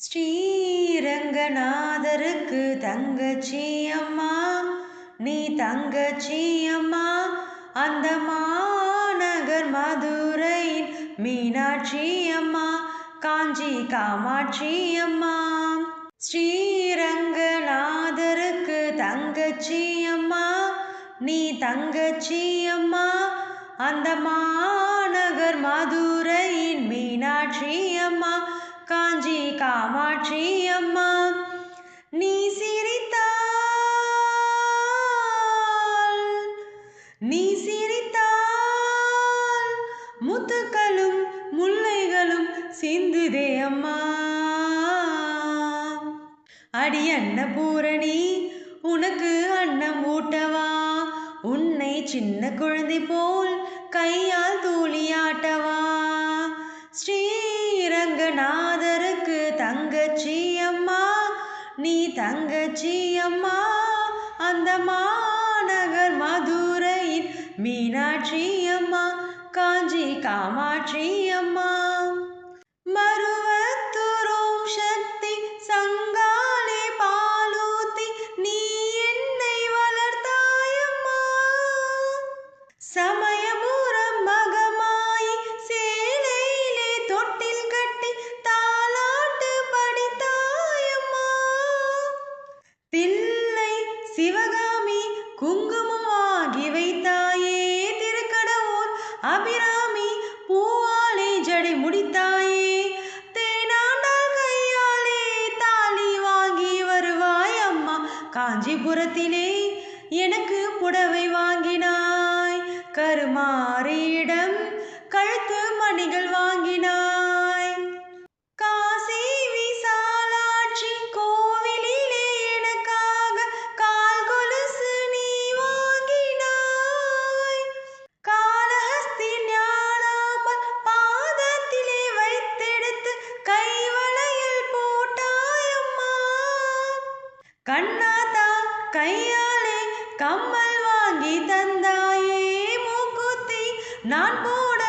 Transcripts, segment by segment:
ஸ்ரீரங்கநாதருக்கு தங்கச்சி அம்மா, நீ தங்கச்சி அம்மா. அந்த மாநகர் மதுரையின் மீனாட்சி அம்மா, காஞ்சி காமாட்சி அம்மா. ஸ்ரீரங்கநாதருக்கு தங்கச்சி அம்மா, நீ தங்கச்சி அம்மா. அந்த மாநகர் மதுரையின் மீனாட்சி அம்மா, காஞ்சி காமாட்சி அம்மா. நீ சிரித்தால் முத்துக்களும் முல்லைகளும் சிந்துதே அம்மா. அடி அன்னபூரணி, உனக்கு அன்னம் ஊட்டவா, உன்னை சின்ன குழந்தை போல் கையால் தூளியாட்டவா. ஸ்ரீரங்கநாதருக்கு தங்கச்சி அம்மா, நீ தங்கச்சி அம்மா. அந்த மாநகர் மதுரையின் மீனாட்சி அம்மா, காஞ்சி காமாட்சி அம்மா. மருவத்தூரோம் சக்தி சங்காலே பாலூத்தி நீ என்னை வளர்த்தாயம்மா. சமயபுரம் மகமாயி சேலையிலே தொட்டில் கட்டி தாலாட்டு படித்தாயம்மா. தில்லை சிவகாமி குங்குமம் வாங்கி வைத்தாயே, திருக்கடவுர் அபிராமி பூவாலே ஜடை முடித்தாயே, தேனாண்டாள் கையாலே தாலி வாங்கி வருவாய் அம்மா. காஞ்சிபுரத்திலே எனக்கு புடவை வாங்கினாய், கருமாரியிடம் கழுத்து மணிகள் வாங்கினாய். காசி விசாலாட்சி கோவிலிலே எனக்காக கால் கொலுசு நீ வாங்கினாய். காளஹஸ்தி ஞானாம்பாள் பாதத்திலே வைத்தெடுத்து கைவளையல் போட்டாயம்மா. கண்ணாத்தா கையாலே கம்மல் வாங்கி தந்தாயே, மூக்குத்தி நான் போட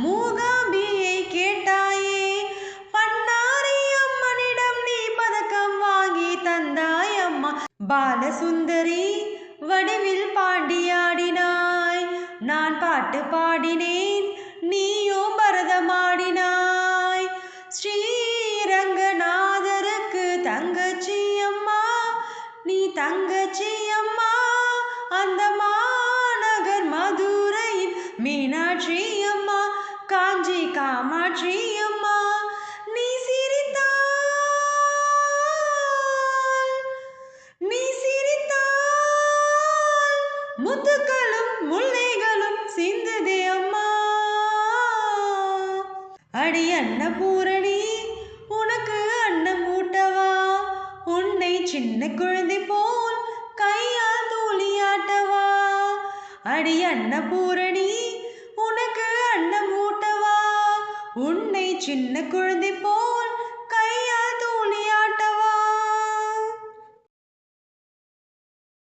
மூகாம்பியை கேட்டாயே. பண்ணாரி அம்மனிடம் நீ பதக்கம் வாங்கி தந்தாயம்மா. பாலசுந்தரி வடிவில் பாண்டியாடினாய், நான் பாட்டு பாடினேன், நீயோ பரதமாடினாய். ஸ்ரீரங்கநாதருக்கு தங்கச்சி அம்மா, நீ தங்கச்சி அம்மா. அந்த மாநகர் மதுரையின் மீனாட்சி அம்மா, காஞ்சி காமாட்சி அம்மா. நீ சிரித்தால் முத்துக்களும் முல்லைகளும் சிந்துதே அம்மா. அடி அன்னபூரணி, உனக்கு அன்னம் ஊட்டவா, உன்னை சின்ன குழந்தை போல் கையால் தூளியாட்டவா. அடி அன்னபூரணி, உனக்கு அன்னம் ஊட்டவா, உன்னை சின்ன குழந்தை போல்